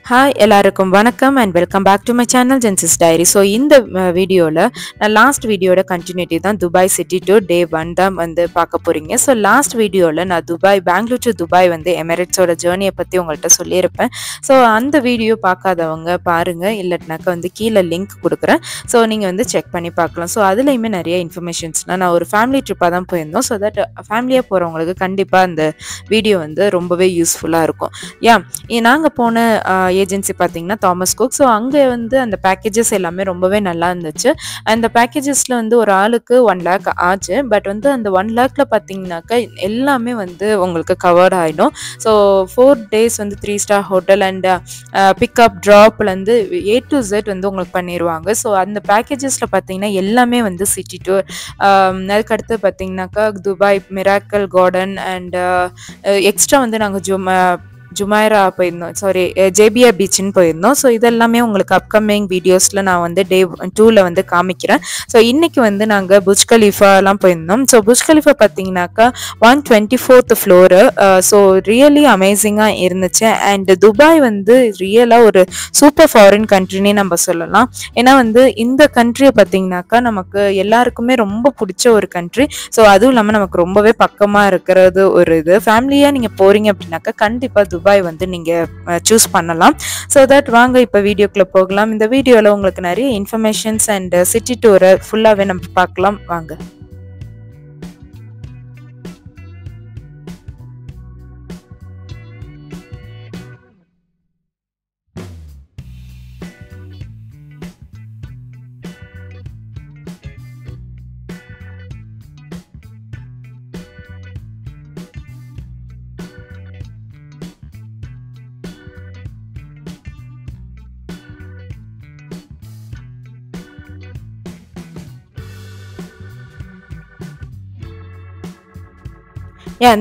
Hi, எல்லாருக்கும் வணக்கம் and welcome back to my channel Genesis Diary. So இந்த வீடியோல நான் லாஸ்ட் வீடியோட கண்டினியூட்டி தான் துபாய் சிட்டி டு டே 1 தான் வந்து பார்க்க போறீங்க. ஸோ லாஸ்ட் வீடியோல நான் பெங்களூர் டு துபாய் வந்து எமிரேட்ஸோட ஜேர்னியை பற்றி உங்கள்கிட்ட சொல்லியிருப்பேன். ஸோ அந்த வீடியோ பார்க்காதவங்க பாருங்க, இல்லைனாக்கா வந்து கீழே லிங்க் கொடுக்குறேன். ஸோ நீங்கள் வந்து செக் பண்ணி பார்க்கலாம். ஸோ அதுலேயுமே நிறைய இன்ஃபர்மேஷன்ஸ்லாம் நான் ஒரு ஃபேமிலி ட்ரிப்பாக தான் போயிருந்தோம். ஸோ தட் ஃபேமிலியாக போகிறவங்களுக்கு கண்டிப்பாக அந்த வீடியோ வந்து ரொம்பவே யூஸ்ஃபுல்லாக இருக்கும். நாங்கள் போன ஏஜென்சி பார்த்தீங்கன்னா தாமஸ் குக். ஸோ அங்கே வந்து அந்த பேக்கேஜஸ் எல்லாமே ரொம்பவே நல்லா இருந்துச்சு. அந்த பேக்கேஜஸில் வந்து ஒரு ஆளுக்கு 1 lakh ஆச்சு. பட் வந்து அந்த 1 lakhல பார்த்தீங்கன்னாக்கா எல்லாமே வந்து உங்களுக்கு கவர்ட் ஆகிடும். ஸோ 4 days வந்து 3 star ஹோட்டல் அண்ட் பிக்கப் ட்ராப்லேருந்து A to Z வந்து உங்களுக்கு பண்ணிடுவாங்க. ஸோ அந்த பேக்கேஜஸில் பார்த்தீங்கன்னா எல்லாமே வந்து சிட்டி டூர், அதுக்கடுத்து பார்த்தீங்கன்னாக்கா Dubai miracle garden and extra வந்து நாங்கள் ஜுமைரா போயிருந்தோம், ஜேபியா பீச்சுன்னு போயிருந்தோம். ஸோ இதெல்லாமே உங்களுக்கு அப்கமிங் வீடியோஸில் நான் வந்து டே 2ல் வந்து காமிக்கிறேன். ஸோ இன்றைக்கி வந்து நாங்கள் புஜ் கலீஃபாலாம் போயிருந்தோம். ஸோ புஜ் கலீஃபா பார்த்தீங்கன்னாக்கா 124th ஃப்ளோரு. ஸோ ரியலி அமேசிங்காக இருந்துச்சு. அண்ட் துபாய் வந்து ரியலாக ஒரு சூப்பர் ஃபாரின் கண்ட்ரினே நம்ம சொல்லலாம். ஏன்னா வந்து இந்த கண்ட்ரியை பார்த்தீங்கன்னாக்கா நமக்கு எல்லாருக்குமே ரொம்ப பிடிச்ச ஒரு கண்ட்ரி. ஸோ அதுவும் இல்லாமல் நமக்கு ரொம்பவே பக்கமாக இருக்கிறது ஒரு இது. ஃபேமிலியாக நீங்கள் போகிறீங்க அப்படின்னாக்கா கண்டிப்பாக துபாய் வந்து நீங்கள் சூஸ் பண்ணலாம். ஸோ தட் வாங்க இப்போ வீடியோக்குள்ளே போகலாம். இந்த வீடியோவில் உங்களுக்கு நிறைய இன்ஃபர்மேஷன்ஸ் அண்ட் சிட்டி டூரை ஃபுல்லாகவே நம்ம பார்க்கலாம் வாங்க.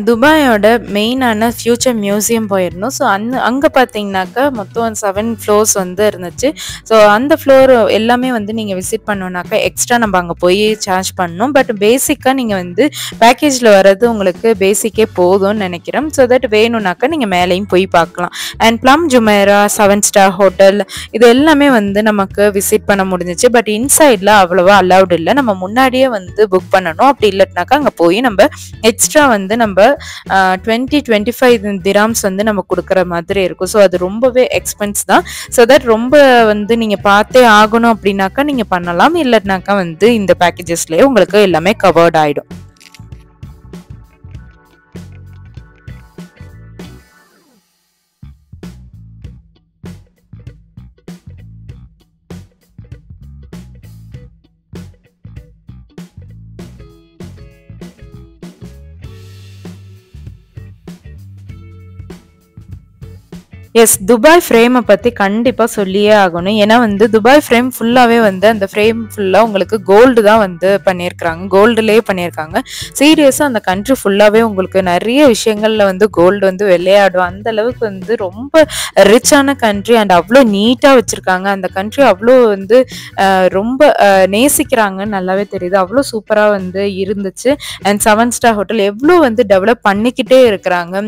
துபாயோட மெயினான ஃபியூச்சர் மியூசியம் போயிருந்தோம். ஸோ அங்கே பார்த்தீங்கன்னாக்கா மொத்தம் 7 floors வந்து இருந்துச்சு. ஸோ அந்த ஃப்ளோர் எல்லாமே வந்து நீங்கள் விசிட் பண்ணோன்னாக்கா எக்ஸ்ட்ரா நம்ம அங்கே போய் சார்ஜ் பண்ணணும். பட் பேசிக்காக நீங்கள் வந்து பேக்கேஜில் வர்றது உங்களுக்கு பேசிக்கே போதும்னு நினைக்கிறேன். ஸோ தட் வேணும்னாக்கா நீங்கள் மேலேயும் போய் பார்க்கலாம். And plum Jumeirah 7 star hotel இது எல்லாமே வந்து நமக்கு விசிட் பண்ண முடிஞ்சிச்சு. பட் இன்சைடில் அவ்வளோவா அலவுட் இல்லை. நம்ம முன்னாடியே வந்து புக் பண்ணணும். அப்படி இல்லைனாக்கா அங்கே போய் நம்ம எக்ஸ்ட்ரா வந்து நம்ம 20-25 dirhams வந்து நம்ம கொடுக்குற மாதிரி இருக்கும். ஸோ அது ரொம்பவே எக்ஸ்பென்ஸ் தான். ஸோ தட் ரொம்ப வந்து நீங்கள் பார்த்தே ஆகணும் அப்படின்னாக்கா நீங்கள் பண்ணலாம். இல்லைனாக்கா வந்து இந்த பேக்கேஜஸ்லேயே உங்களுக்கு எல்லாமே கவர்ட் ஆகிடும். எஸ், துபாய் ஃப்ரேமை பற்றி கண்டிப்பாக சொல்லியே ஆகணும். ஏன்னா வந்து துபாய் ஃப்ரேம் ஃபுல்லாகவே வந்து அந்த ஃப்ரேம் ஃபுல்லாக உங்களுக்கு கோல்டு தான் வந்து பண்ணியிருக்கிறாங்க, கோல்டுலேயே பண்ணியிருக்காங்க. சீரியஸாக அந்த கண்ட்ரி ஃபுல்லாகவே உங்களுக்கு நிறைய விஷயங்களில் வந்து கோல்டு வந்து விளையாடும். அந்த அளவுக்கு வந்து ரொம்ப ரிச்சான கண்ட்ரி அண்ட் அவ்வளோ நீட்டாக வச்சுருக்காங்க. அந்த கண்ட்ரி அவ்வளோ வந்து ரொம்ப நேசிக்கிறாங்கன்னு நல்லாவே தெரியுது. அவ்வளோ சூப்பராக வந்து இருந்துச்சு. அண்ட் 7 star ஹோட்டல் எவ்வளோ வந்து டெவலப் பண்ணிக்கிட்டே இருக்கிறாங்க.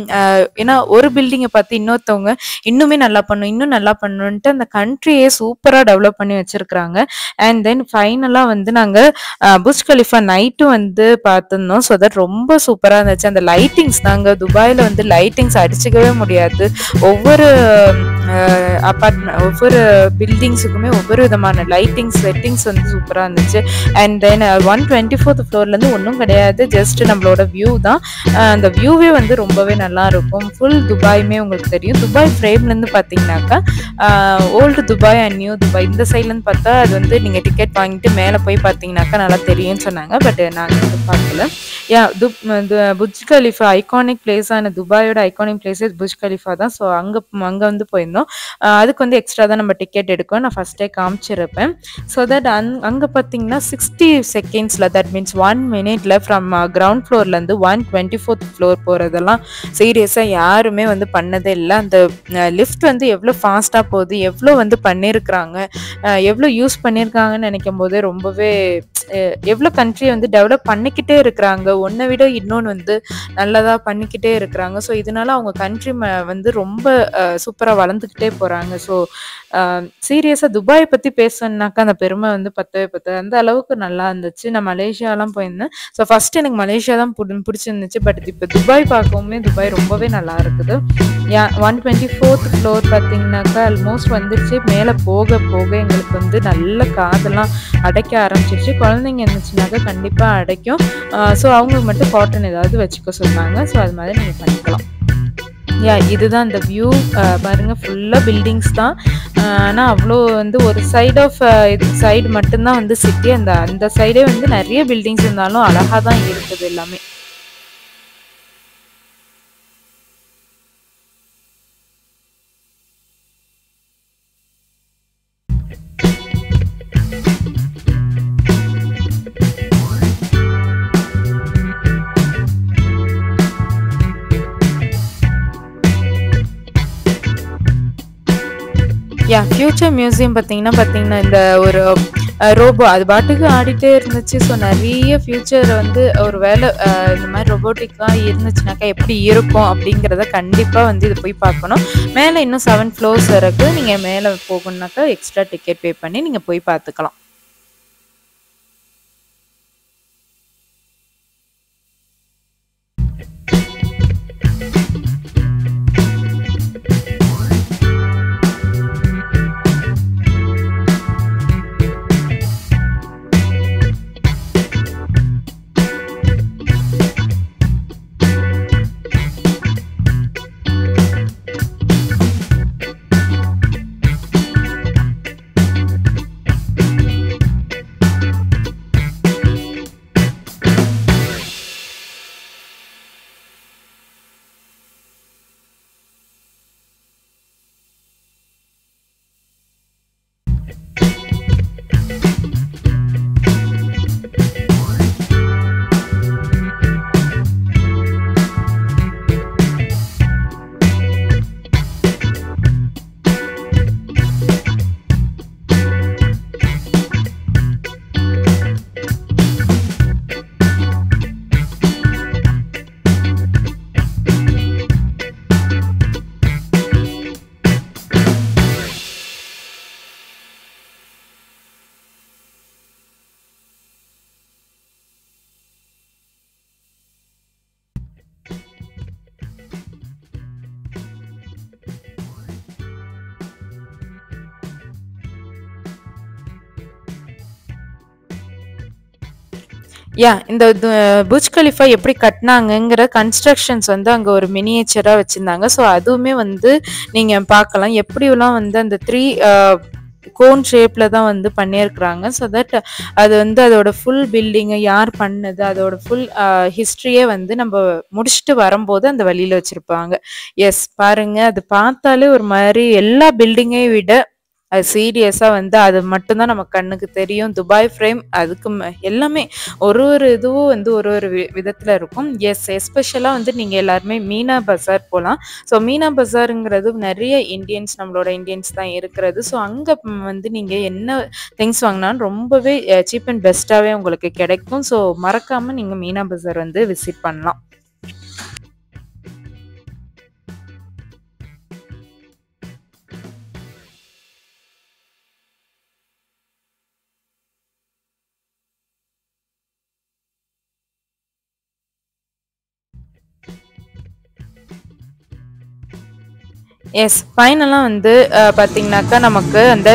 ஏன்னா ஒரு பில்டிங்கை பார்த்து இன்னொருத்தவங்க இன்னுமே நல்லா பண்ணும், இன்னும் நல்லா பண்ணணுன்ட்டு அந்த கண்ட்ரியே சூப்பராக டெவலப் பண்ணி வச்சிருக்கிறாங்க. அண்ட் தென் ஃபைனலாக வந்து நாங்கள் புஜ் கலிஃபா நைட்டும் வந்து பார்த்துருந்தோம். ஸோ தட் ரொம்ப சூப்பராக இருந்துச்சு. அந்த லைட்டிங்ஸ் தாங்க, துபாயில் வந்து லைட்டிங்ஸ் அடிச்சிக்கவே முடியாது. ஒவ்வொரு ஒவ்வொரு பில்டிங்ஸுக்குமே ஒவ்வொரு விதமான செட்டிங்ஸ் வந்து சூப்பராக இருந்துச்சு. அண்ட் தென் 124th ஃப்ளோர்லேருந்து ஒன்றும் கிடையாது, ஜஸ்ட் நம்மளோட வியூ தான். அந்த வியூவே வந்து ரொம்பவே நல்லா இருக்கும். ஃபுல் துபாயுமே உங்களுக்கு தெரியும். துபாய் ஃப்ரேம்லேருந்து பார்த்தீங்கன்னாக்கா old Dubai and new Dubai இந்த சைட்லேருந்து பார்த்தா அது வந்து நீங்கள் டிக்கெட் வாங்கிட்டு மேலே போய் பார்த்தீங்கன்னாக்கா நல்லா தெரியும்னு சொன்னாங்க. பட் நாங்கள் வந்து பார்க்கல. புஜ் கலிஃபா ஐகானிக் பிளேஸான துபாயோட ஐகானிக் பிளேஸஸ் புஜ் கலிஃபா தான். ஸோ அங்கே வந்து போயிருந்தோம். அதுக்கு வந்து எக்ஸ்ட்ரா தான் நம்ம டிக்கெட் எடுக்கும். நான் ஃபஸ்ட்டே காமிச்சிருப்பேன். ஸோ தட் அங்கே பார்த்தீங்கன்னா 60 seconds that means 1 minute from ground ஃப்ளோர்லேருந்து 124th ஃப்ளோர் போகிறதெல்லாம் சீரியஸாக யாருமே வந்து பண்ணதே இல்லை. அந்த லிஃப்ட் வந்து எவ்வளோ ஃபாஸ்ட்டாக போகுது, எவ்வளோ வந்து பண்ணியிருக்கிறாங்க, எவ்வளோ யூஸ் பண்ணியிருக்காங்கன்னு நினைக்கும் போதே ரொம்பவே எவ்வளோ கண்ட்ரி வந்து டெவலப் பண்ணிக்கிட்டே இருக்கிறாங்க, ஒன்றை விட இன்னொன்று வந்து நல்லதாக பண்ணிக்கிட்டே இருக்கிறாங்க. ஸோ இதனால அவங்க கண்ட்ரி வந்து ரொம்ப சூப்பராக வளர்ந்துக்கிட்டே போகிறாங்க. ஸோ சீரியஸாக துபாயை பற்றி பேசணுன்னாக்கா அந்த பெருமை வந்து பத்தவே பத்தாது, அந்த அளவுக்கு நல்லா இருந்துச்சு. நான் மலேசியாலாம் போயிருந்தேன். ஸோ ஃபஸ்ட் எனக்கு மலேசியா தான் பிடிச்சிருந்துச்சு. பட் இப்போ துபாய் பார்க்கவுமே துபாய் ரொம்பவே நல்லா இருக்குது. 124th ஃப்ளோர் பார்த்தீங்கன்னாக்கா ஆல்மோஸ்ட் வந்துடுச்சு. மேலே போக போக எங்களுக்கு வந்து நல்ல காதெல்லாம் அடைக்க ஆரம்பிச்சிருச்சு. குழந்தைங்க இருந்துச்சுனாக்கா கண்டிப்பாக அடைக்கும். ஸோ அவங்களுக்கு மட்டும் காட்டன் ஏதாவது வச்சுக்க சொன்னாங்க. ஸோ அது மாதிரி நீங்கள் பண்ணிக்கலாம். இதுதான் இந்த வியூ பாருங்கள், ஃபுல்லாக பில்டிங்ஸ் தான். ஆனால் அவ்வளோ வந்து ஒரு சைடு மட்டும்தான் வந்து சிட்டி. அந்த சைடே வந்து நிறைய பில்டிங்ஸ் இருந்தாலும் அழகாக தான் இருக்குது எல்லாமே. ஃபியூச்சர் மியூசியம் பார்த்தீங்கன்னா இந்த ஒரு ரோபோ அது பாட்டுக்கு ஆடிட்டே இருந்துச்சு. ஸோ நிறைய ஃபியூச்சர் வந்து ஒரு வேலை இந்த மாதிரி ரொபோட்டிக்காக இருந்துச்சுனாக்கா எப்படி இருக்கும் அப்படிங்கிறத கண்டிப்பாக வந்து இது போய் பார்க்கணும். மேலே இன்னும் 7 ஃப்ளோர்ஸ் இருக்குது. நீங்கள் மேலே போகணுன்னாக்கா எக்ஸ்ட்ரா டிக்கெட் பே பண்ணி நீங்கள் போய் பார்த்துக்கலாம். இந்த புர்ஜ் கலிஃபா எப்படி கட்டினாங்கங்கிற கன்ஸ்ட்ரக்ஷன்ஸ் வந்து அங்கே ஒரு மினியேச்சராக வச்சுருந்தாங்க. ஸோ அதுவுமே வந்து நீங்கள் பார்க்கலாம். எப்படியெல்லாம் வந்து அந்த 3 கோன் ஷேப்பில் தான் வந்து பண்ணியிருக்கிறாங்க. ஸோ தட் அது வந்து அதோட ஃபுல் பில்டிங்கை யார் பண்ணது, அதோட ஃபுல் ஹிஸ்ட்ரியே வந்து நம்ம முடிச்சுட்டு வரும்போது அந்த வழியில் வச்சுருப்பாங்க. பாருங்கள், அது பார்த்தாலே ஒரு மாதிரி எல்லா பில்டிங்கையும் விட அது சீரியஸாக வந்து அது மட்டும்தான் நம்ம கண்ணுக்கு தெரியும். துபாய் ஃப்ரேம் அதுக்கு எல்லாமே ஒரு இதுவும் வந்து ஒரு விதத்தில் இருக்கும். எஸ்பெஷலாக வந்து நீங்கள் எல்லாருமே மீனா பஜார் போகலாம். ஸோ மீனா பஜாருங்கிறது நிறைய நம்மளோட இந்தியன்ஸ் தான் இருக்கிறது. ஸோ அங்கே வந்து நீங்கள் என்ன திங்ஸ் வாங்கினாலும் ரொம்பவே சீப் அண்ட் பெஸ்ட்டாகவே உங்களுக்கு கிடைக்கும். ஸோ மறக்காமல் நீங்கள் மீனா பஜார் வந்து விசிட் பண்ணலாம். ஃபைனலாக வந்து பார்த்தீங்கன்னாக்கா நமக்கு அந்த